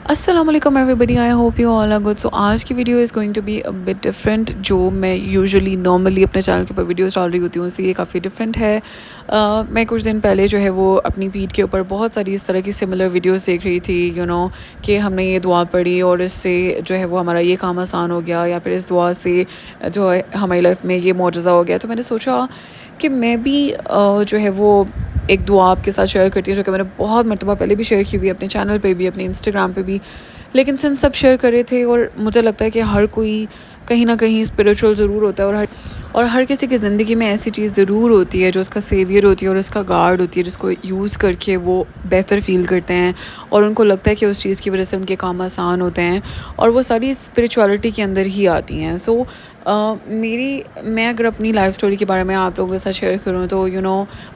السلام علیکم everybody, I hope you all are good. So آج کی video is going to be a bit different. جو میں یوزلی نارملی اپنے چینل کے اوپر ویڈیوز ڈال رہی ہوتی ہوں اس سے یہ کافی ڈفرینٹ ہے. میں کچھ دن پہلے جو ہے وہ اپنی فیڈ کے اوپر بہت ساری اس طرح کی سملر ویڈیوز دیکھ رہی تھی کہ ہم نے یہ دعا پڑھی اور اس سے جو ہے وہ ہمارا یہ کام آسان ہو گیا، یا پھر اس دعا سے جو ہے ہماری لائف میں یہ معجزہ ہو گیا. تو میں نے سوچا کہ میں بھی جو ہے وہ ایک دعا آپ کے ساتھ شیئر کرتی ہوں، جو کہ میں نے بہت مرتبہ پہلے بھی شیئر کی ہوئی ہے اپنے چینل پہ بھی، اپنے انسٹاگرام پہ بھی. لیکن سن سب شیئر کر رہے تھے، اور مجھے لگتا ہے کہ ہر کوئی کہیں نہ کہیں اسپریچول ضرور ہوتا ہے، اور ہر کسی کی زندگی میں ایسی چیز ضرور ہوتی ہے جو اس کا سیویئر ہوتی ہے اور اس کا گارڈ ہوتی ہے، جس کو یوز کر کے وہ بہتر فیل کرتے ہیں اور ان کو لگتا ہے کہ اس چیز کی وجہ سے ان کے کام آسان ہوتے ہیں، اور وہ ساری اسپریچولیٹی کے اندر ہی آتی ہیں. سو میں اگر اپنی لائف اسٹوری کے بارے میں آپ لوگوں کے ساتھ شیئر کروں تو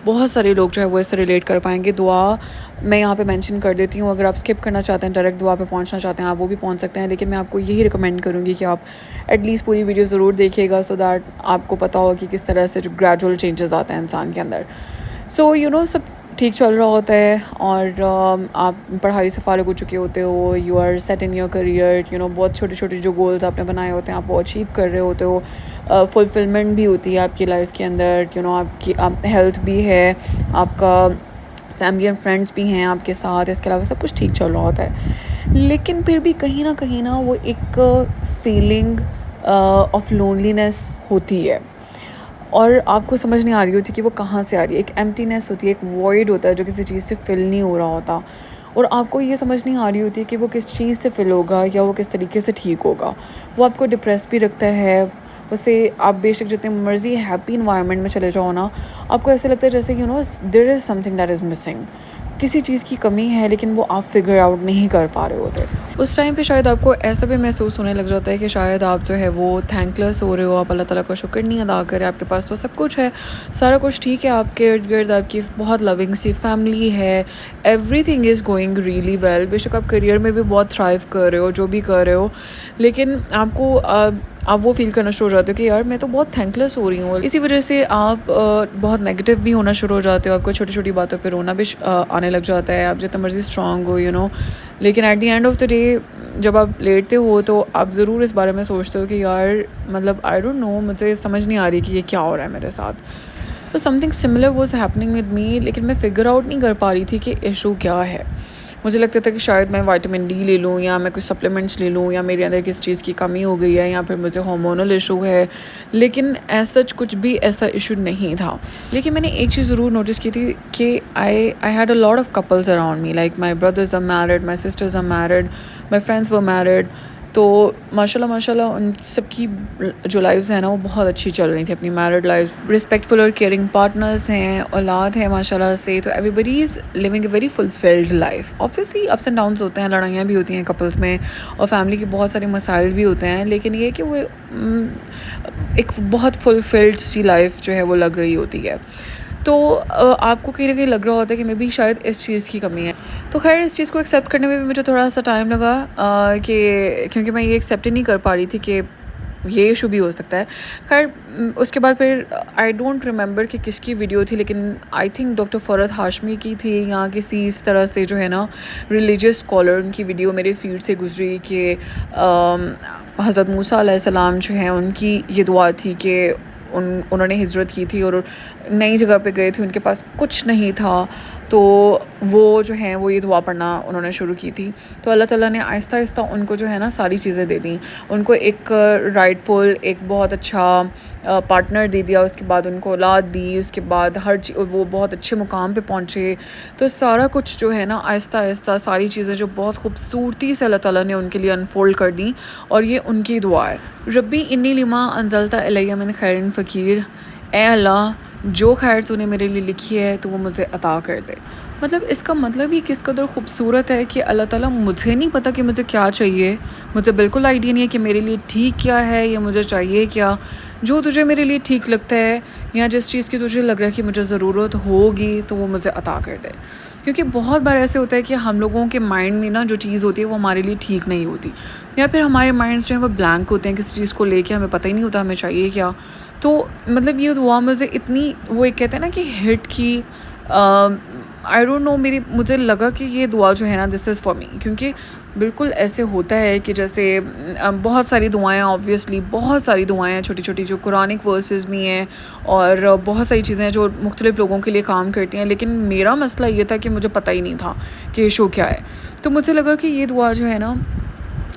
بہت سارے لوگ جو ہے وہ اس سے ریلیٹ کر پائیں گے. دعا میں یہاں پہ مینشن کر دیتی ہوں، اگر آپ اسکپ کرنا چاہتے ہیں، ڈائریکٹ دعا پہ پہنچنا چاہتے ہیں آپ وہ بھی پہنچ سکتے ہیں، لیکن میں آپ کو یہی ریکمینڈ کروں گی کہ آپ ایٹ لیسٹ پوری ویڈیو ضرور دیکھیے گا، سو دیٹ آپ کو پتہ ہو کہ کس طرح سے جو گریجول چینجز آتے ہیں انسان کے اندر. سو سب ٹھیک چل رہا ہوتا ہے، اور آپ پڑھائی سے فارغ ہو چکے ہوتے ہو، you are set in your career, بہت چھوٹے چھوٹے جو گولز آپ نے بنائے ہوتے ہیں آپ وہ اچیو کر رہے ہوتے ہو، فلفلمنٹ بھی ہوتی ہے آپ کی لائف کے اندر، آپ ہیلتھ بھی ہے، آپ کا فیملی اینڈ فرینڈس بھی ہیں آپ کے ساتھ، اس کے علاوہ سب کچھ ٹھیک چل رہا ہوتا ہے. لیکن پھر بھی کہیں نہ کہیں وہ ایک فیلنگ آف لونلینس ہوتی ہے، اور آپ کو سمجھ نہیں آ رہی ہوتی کہ وہ کہاں سے آ رہی ہے. ایک ایمٹینس ہوتی ہے، ایک وائڈ ہوتا ہے جو کسی چیز سے فل نہیں ہو رہا ہوتا، اور آپ کو یہ سمجھ نہیں آ رہی ہوتی کہ وہ کس چیز سے فل ہوگا یا وہ کس طریقے سے ٹھیک ہوگا. وہ آپ کو ڈپریس بھی رکھتا ہے. اسے آپ بے شک جتنے مرضی ہیپی انوائرمنٹ میں چلے جاؤ نا، آپ کو ایسے لگتا ہے جیسے there is something that is missing, کسی چیز کی کمی ہے لیکن وہ آپ فگر آؤٹ نہیں کر پا رہے ہوتے. اس ٹائم پہ شاید آپ کو ایسا بھی محسوس ہونے لگ جاتا ہے کہ شاید آپ جو ہے وہ تھینک لیس ہو رہے ہو، آپ اللہ تعالیٰ کا شکر نہیں ادا کرے. آپ کے پاس تو سب کچھ ہے، سارا کچھ ٹھیک ہے، آپ کے ارد گرد آپ کی بہت لونگ سی فیملی ہے، everything is going really well. بے شک آپ کریئر میں بھی بہت تھرائیو کر رہے ہو، جو بھی کر رہے ہو، لیکن آپ وہ فیل کرنا شروع ہو جاتے ہو کہ یار میں تو بہت تھینک لیس ہو رہی ہوں. اسی وجہ سے آپ بہت نیگیٹو بھی ہونا شروع ہو جاتے ہو، آپ کو چھوٹی چھوٹی باتوں پہ رونا بھی آنے لگ جاتا ہے. آپ جتنا مرضی اسٹرانگ ہو لیکن at the end of the day جب آپ لیٹتے ہو تو آپ ضرور اس بارے میں سوچتے ہو کہ یار مطلب آئی ڈونٹ نو، مجھے سمجھ نہیں آ رہی کہ یہ کیا ہو رہا ہے میرے ساتھ. تو some thing similar was happening with me, لیکن میں فگر آؤٹ نہیں کر پا رہی تھی کہ ایشو کیا ہے. مجھے لگتا تھا کہ شاید میں وائٹامن ڈی لے لوں، یا میں کچھ سپلیمنٹس لے لوں، یا میرے اندر کس چیز کی کمی ہو گئی ہے، یا پھر مجھے ہارمونل ایشو ہے. لیکن ایسا کچھ بھی ایسا ایشو نہیں تھا. لیکن میں نے ایک چیز ضرور نوٹس کی تھی کہ I had a lot of couples around me, like my brothers are married, my sisters are married, my friends were married. تو ماشاء اللہ ان سب کی جو لائفز ہیں نا وہ بہت اچھی چل رہی تھی، اپنی میرڈ لائفز، رسپیکٹفل اور کیئرنگ پارٹنرز ہیں، اولاد ہے ماشاء اللہ سے. تو everybody is living a very fulfilled life. Obviously ups and downs ہوتے ہیں، لڑائیاں بھی ہوتی ہیں کپلس میں، اور فیملی کے بہت سارے مسائل بھی ہوتے ہیں، لیکن یہ کہ وہ ایک بہت فلفلڈ سی لائف جو ہے وہ لگ رہی ہوتی ہے. تو آپ کو کہیں نہ کہیں لگ رہا ہوتا ہے کہ میں بھی شاید اس چیز کی کمی ہے. تو خیر اس چیز کو ایکسیپٹ کرنے میں بھی مجھے تھوڑا سا ٹائم لگا، کیونکہ میں یہ ایکسیپٹ ہی نہیں کر پا رہی تھی کہ یہ ایشو بھی ہو سکتا ہے. خیر اس کے بعد پھر آئی ڈونٹ ریممبر کہ کس کی ویڈیو تھی، لیکن آئی تھنک ڈاکٹر فرحت ہاشمی کی تھی، یا کسی اس طرح سے جو ہے نا ریلیجیس اسکالر، ان کی ویڈیو میرے فیڈ سے گزری کہ حضرت موسیٰ علیہ السلام جو ہیں ان کی یہ دعا تھی کہ انہوں نے ہجرت کی تھی اور نئی جگہ پہ گئے تھے، ان کے پاس کچھ نہیں تھا، تو وہ جو ہیں وہ یہ دعا پڑھنا انہوں نے شروع کی تھی. تو اللہ تعالیٰ نے آہستہ آہستہ ان کو جو ہے نا ساری چیزیں دے دیں، ان کو ایک رائٹ فل ایک بہت اچھا پارٹنر دے دیا، اس کے بعد ان کو اولاد دی، اس کے بعد وہ بہت اچھے مقام پہ پہنچے. تو سارا کچھ جو ہے نا آہستہ آہستہ ساری چیزیں جو بہت خوبصورتی سے اللہ تعالیٰ نے ان کے لیے انفولڈ کر دیں، اور یہ ان کی دعا ہے. ربی انی لما انزلت الیہ من خیر فقیر، اے اللہ جو خیر تو نے میرے لیے لکھی ہے تو وہ مجھے عطا کر دے. مطلب اس کا مطلب ہی کس قدر خوبصورت ہے کہ اللہ تعالیٰ مجھے نہیں پتہ کہ مجھے کیا چاہیے، مجھے بالکل آئیڈیا نہیں ہے کہ میرے لیے ٹھیک کیا ہے یا مجھے چاہیے کیا. جو تجھے میرے لیے ٹھیک لگتا ہے یا جس چیز کی تجھے لگ رہا ہے کہ مجھے ضرورت ہوگی تو وہ مجھے عطا کر دے. کیونکہ بہت بار ایسے ہوتا ہے کہ ہم لوگوں کے مائنڈ میں نا جو چیز ہوتی ہے وہ ہمارے لیے ٹھیک نہیں ہوتی، یا پھر ہمارے مائنڈس جو ہیں وہ بلینک ہوتے ہیں کسی چیز کو لے کے، ہمیں پتہ ہی نہیں ہوتا ہمیں چاہیے کیا. تو مطلب یہ دعا مجھے اتنی وہ ایک کہتے ہیں نا کہ ہٹ کی، آئی ڈونٹ نو مجھے لگا کہ یہ دعا جو ہے نا دس از فار می، کیونکہ بالکل ایسے ہوتا ہے کہ جیسے بہت ساری دعائیں، آبویسلی بہت ساری دعائیں ہیں چھوٹی چھوٹی جو قرآنک ورسز بھی ہیں، اور بہت ساری چیزیں ہیں جو مختلف لوگوں کے لیے کام کرتی ہیں، لیکن میرا مسئلہ یہ تھا کہ مجھے پتہ ہی نہیں تھا کہ ایشو کیا ہے. تو مجھے لگا کہ یہ دعا جو ہے نا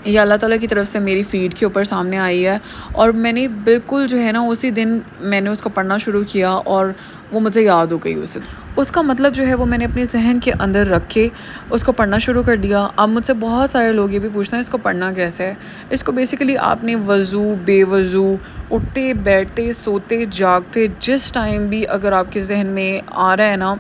یہ اللہ تعالیٰ کی طرف سے میری فیڈ کے اوپر سامنے آئی ہے، اور میں نے بالکل جو ہے نا اسی دن میں نے اس کو پڑھنا شروع کیا، اور وہ مجھے یاد ہو گئی اس کا مطلب جو ہے وہ میں نے اپنے ذہن کے اندر رکھ کے اس کو پڑھنا شروع کر دیا. اب مجھ سے بہت سارے لوگ یہ بھی پوچھتے ہیں اس کو پڑھنا کیسے ہے. اس کو بیسیکلی آپ نے وضو، بے وضو، اٹھتے بیٹھتے سوتے جاگتے جس ٹائم بھی اگر آپ کے ذہن میں آ رہا ہے نا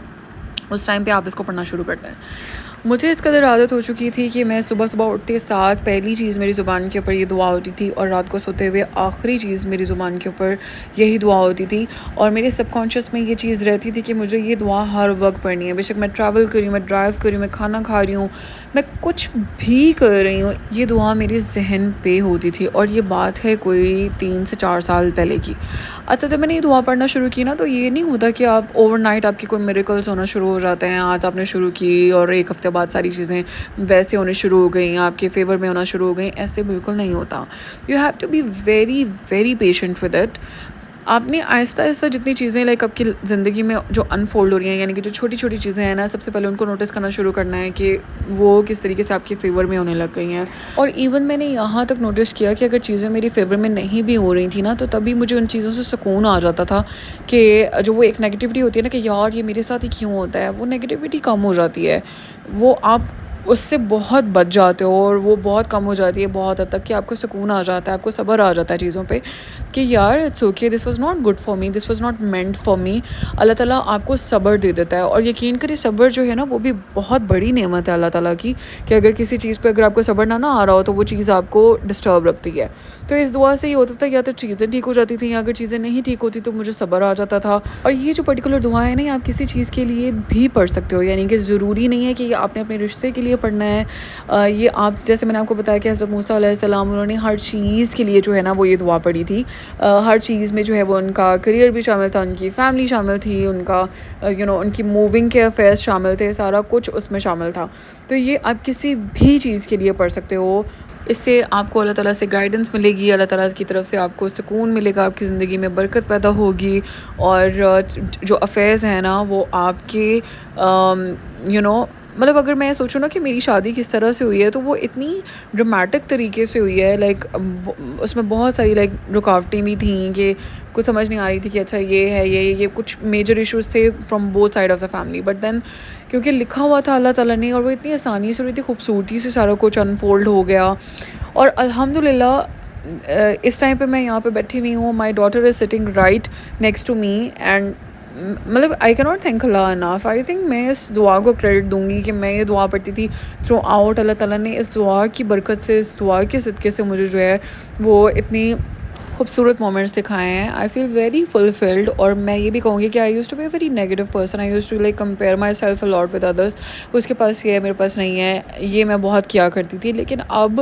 اس ٹائم پہ آپ اس کو پڑھنا شروع کرتے ہیں. مجھے اس قدر عادت ہو چکی تھی کہ میں صبح صبح اٹھتے ساتھ پہلی چیز میری زبان کے اوپر یہ دعا ہوتی تھی، اور رات کو سوتے ہوئے آخری چیز میری زبان کے اوپر یہی دعا ہوتی تھی. اور میرے سب کانشیس میں یہ چیز رہتی تھی کہ مجھے یہ دعا ہر وقت پڑھنی ہے، بے شک میں ٹریول کر رہی ہوں، میں ڈرائیو کر رہی ہوں، میں کھانا کھا رہی ہوں، میں کچھ بھی کر رہی ہوں، یہ دعا میرے ذہن پہ ہوتی تھی. اور یہ بات ہے کوئی 3 سے 4 سال پہلے کی. اچھا جب میں نے یہ دعا پڑھنا شروع کی نا تو یہ نہیں ہوتا کہ آپ اوور نائٹ آپ کی کوئی میریکلس ہونا شروع ہو جاتے ہیں. آج آپ نے شروع کی اور ایک ہفتے بعد ساری چیزیں ویسے ہونے شروع ہو گئیں، آپ کے فیور میں ہونا شروع ہو گئیں. ایسے بالکل نہیں ہوتا. You have to be very very patient with it. آپ نے آہستہ آہستہ جتنی چیزیں لائک آپ کی زندگی میں جو انفولڈ ہو رہی ہیں، یعنی کہ جو چھوٹی چھوٹی چیزیں ہیں نا، سب سے پہلے ان کو نوٹس کرنا شروع کرنا ہے کہ وہ کس طریقے سے آپ کے فیور میں ہونے لگ گئی ہیں. اور ایون میں نے یہاں تک نوٹس کیا کہ اگر چیزیں میری فیور میں نہیں بھی ہو رہی تھیں نا تو تبھی مجھے ان چیزوں سے سکون آ جاتا تھا کہ جو وہ ایک نیگیٹیوٹی ہوتی ہے نا کہ یار یہ میرے ساتھ ہی کیوں ہوتا ہے، وہ نیگیٹیوٹی کم ہو جاتی ہے. وہ آپ اس سے بہت بچ جاتے ہو، اور وہ بہت کم ہو جاتی ہے بہت حد تک کہ آپ کو سکون آ جاتا ہے، آپ کو صبر آ جاتا ہے چیزوں پہ کہ یار it's okay, this was not good for me, this was not meant for me. اللہ تعالیٰ آپ کو صبر دے دیتا ہے. اور یقین کریں صبر جو ہے نا وہ بھی بہت بڑی نعمت ہے اللہ تعالیٰ کی، کہ اگر کسی چیز پہ اگر آپ کو صبر نہ آ رہا ہو تو وہ چیز آپ کو ڈسٹرب رکھتی ہے. تو اس دعا سے یہ ہوتا تھا یا تو چیزیں ٹھیک ہو جاتی تھیں، یا اگر چیزیں نہیں ٹھیک ہوتی تو مجھے صبر آ جاتا تھا. اور یہ جو پرٹیکولر دعا ہے نا آپ کسی چیز کے لیے بھی پڑھ سکتے ہو، یعنی کہ ضروری نہیں ہے کہ یہ آپ نے اپنے رشتے کے لیے پڑھنا ہے. یہ آپ جیسے میں نے آپ کو بتایا کہ حضرت موسیٰ علیہ السلام انہوں نے ہر چیز کے لیے جو ہے نا وہ یہ دعا پڑھی تھی. ہر چیز میں جو ہے وہ ان کا کریئر بھی شامل تھا، ان کی فیملی شامل تھی، ان کا ان کی موونگ کے افیئرس شامل تھے، سارا کچھ اس میں شامل تھا. تو یہ آپ کسی بھی چیز کے لیے پڑھ سکتے ہو. اس سے آپ کو اللہ تعالیٰ سے گائیڈنس ملے گی، اللہ تعالیٰ کی طرف سے آپ کو سکون ملے گا، آپ کی زندگی میں برکت پیدا ہوگی، اور جو افیئرز ہیں نا وہ آپ کے مطلب اگر میں سوچوں نا کہ میری شادی کس طرح سے ہوئی ہے تو وہ اتنی ڈرمیٹک طریقے سے ہوئی ہے. لائک اس میں بہت ساری لائک رکاوٹیں بھی تھیں کہ کچھ سمجھ نہیں آ رہی تھی کہ اچھا یہ ہے یہ کچھ میجر ایشوز تھے from both side of the family. But then کیونکہ لکھا ہوا تھا اللہ تعالیٰ نے، اور وہ اتنی آسانی سے اور اتنی خوبصورتی سے سارا کچھ انفولڈ ہو گیا. اور الحمدللہ اس ٹائم پہ میں یہاں پہ بیٹھی ہوئی ہوں، my daughter is sitting right next to me, and مطلب I can not thank Allah enough. I think میں اس دعا کو کریڈٹ دوں گی کہ میں یہ دعا پڑھتی تھی تھرو آؤٹ. اللہ تعالیٰ نے اس دعا کی برکت سے، اس دعا کے صدقے سے مجھے جو ہے وہ اتنی خوبصورت مومنٹس دکھائے ہیں. I feel very fulfilled. اور میں یہ بھی کہوں گی کہ I used to be a very negative person. I used to like compare myself a lot with others. اس کے پاس یہ ہے میرے پاس نہیں ہے، یہ میں بہت کیا کرتی تھی. لیکن اب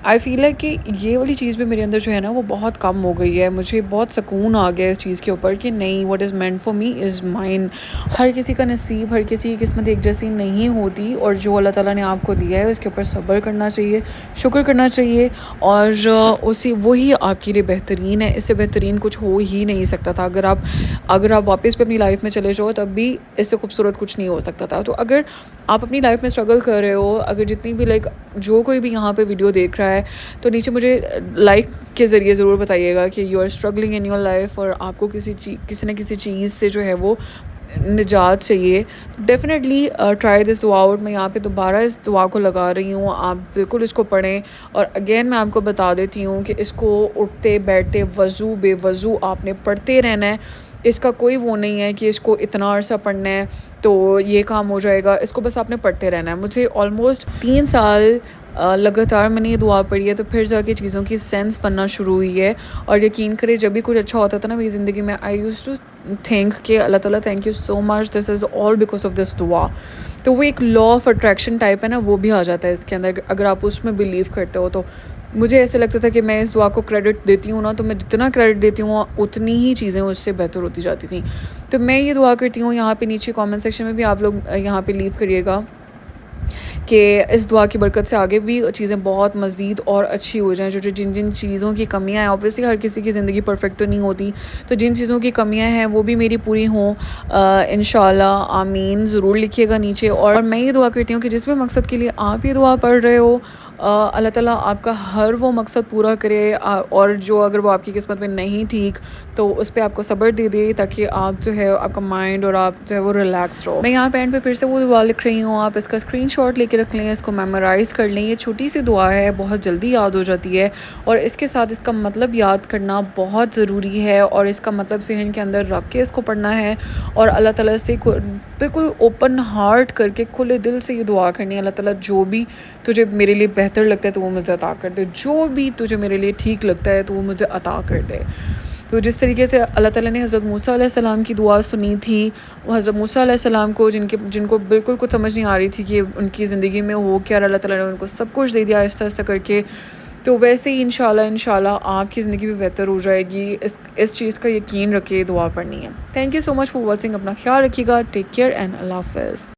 آئی فیل ہے کہ یہ والی چیز بھی میرے اندر جو ہے نا وہ بہت کم ہو گئی ہے. مجھے بہت سکون آ گیا اس چیز کے اوپر کہ نہیں، what is meant for me is mine. ہر کسی کا نصیب، ہر کسی کی قسمت ایک جیسی نہیں ہوتی، اور جو اللہ تعالیٰ نے آپ کو دیا ہے اس کے اوپر صبر کرنا چاہیے، شکر کرنا چاہیے، اور وہی آپ کے لیے بہترین ہے. اس سے بہترین کچھ ہو ہی نہیں سکتا تھا. اگر آپ واپس پہ اپنی لائف میں چلے جاؤ تب بھی اس سے خوبصورت کچھ نہیں ہو سکتا تھا. تو اگر آپ اپنی لائف میں اسٹرگل کر رہے ہو، اگر جتنی بھی لائک جو کوئی بھی یہاں پہ ویڈیو دیکھ رہا ہے تو نیچے مجھے لائک کے ذریعے ضرور بتائیے گا کہ you are struggling in your life, اور آپ کو کسی نہ کسی چیز سے جو ہے وہ نجات چاہیے. ڈیفینیٹلی ٹرائی دس دعا آؤٹ. میں یہاں پہ دوبارہ اس دعا کو لگا رہی ہوں، آپ بالکل اس کو پڑھیں. اور اگین میں آپ کو بتا دیتی ہوں کہ اس کو اٹھتے بیٹھتے وضو بے وضو آپ نے پڑھتے رہنا ہے. اس کا کوئی وہ نہیں ہے کہ اس کو اتنا عرصہ پڑھنا ہے تو یہ کام ہو جائے گا. اس کو بس آپ نے پڑھتے رہنا ہے. مجھے آلموسٹ 3 سال لگاتار میں نے یہ دعا پڑھی ہے، تو پھر جا کے چیزوں کی سینس بننا شروع ہوئی ہے. اور یقین کرے جب بھی کچھ اچھا ہوتا تھا نا میری زندگی میں، آئی یوز ٹو تھنک کہ اللہ تعالیٰ thank you so much, this is all because of this دعا. تو وہ ایک لا آف اٹریکشن ٹائپ ہے نا، وہ بھی آ جاتا ہے اس کے اندر اگر آپ اس میں بلیو کرتے ہو تو. مجھے ایسے لگتا تھا کہ میں اس دعا کو کریڈٹ دیتی ہوں نا، تو میں جتنا کریڈٹ دیتی ہوں اتنی ہی چیزیں اس سے بہتر ہوتی جاتی تھیں. تو میں یہ دعا کرتی ہوں، یہاں پہ نیچے کامنٹ سیکشن میں بھی آپ لوگ یہاں پہ لیو کریے گا کہ اس دعا کی برکت سے آگے بھی چیزیں بہت مزید اور اچھی ہو جائیں. جو جن جن چیزوں کی کمیاں ہیں، اوبویسلی ہر کسی کی زندگی پرفیکٹ تو نہیں ہوتی، تو جن چیزوں کی کمیاں ہیں وہ بھی میری پوری ہوں انشاءاللہ. آمین ضرور لکھیے گا نیچے. اور میں یہ دعا کرتی ہوں کہ جس بھی مقصد کے لیے آپ یہ دعا پڑھ رہے ہو، اللہ تعالیٰ آپ کا ہر وہ مقصد پورا کرے. اور جو اگر وہ آپ کی قسمت میں نہیں ٹھیک تو اس پہ آپ کو صبر دے دے، تاکہ آپ جو ہے آپ کا مائنڈ اور آپ جو ہے وہ ریلیکس رہو. میں یہاں پہ اینڈ پہ پھر سے وہ دعا لکھ رہی ہوں، آپ اس کا اسکرین شاٹ لے کے رکھ لیں، اس کو میمورائز کر لیں. یہ چھوٹی سی دعا ہے، بہت جلدی یاد ہو جاتی ہے، اور اس کے ساتھ اس کا مطلب یاد کرنا بہت ضروری ہے، اور اس کا مطلب ذہن کے اندر رکھ کے اس کو پڑھنا ہے، اور اللہ تعالیٰ سے بالکل اوپن ہارٹ کر کے کھلے دل سے یہ دعا کرنی ہے. اللہ تعالیٰ جو بھی تجھے میرے لیے بہتر لگتا ہے تو وہ مجھے عطا کر دے، جو بھی تجھے میرے لیے ٹھیک لگتا ہے تو وہ مجھے عطا کر دے. تو جس طریقے سے اللہ تعالیٰ نے حضرت موسیٰ علیہ السلام کی دعا سنی تھی، وہ حضرت موسیٰ علیہ السلام کو جن کو بالکل کچھ سمجھ نہیں آ رہی تھی کہ ان کی زندگی میں ہو کیا، اللہ تعالیٰ نے ان کو سب کچھ دے دیا آہستہ آہستہ کر کے. تو ویسے ہی انشاءاللہ آپ کی زندگی بھی بہتر ہو جائے گی. اس چیز کا یقین رکھے، دعا پڑھنی ہے. Thank you so much for watching. اپنا خیال رکھیے گا. ٹیک کیئر اینڈ اللہ حافظ.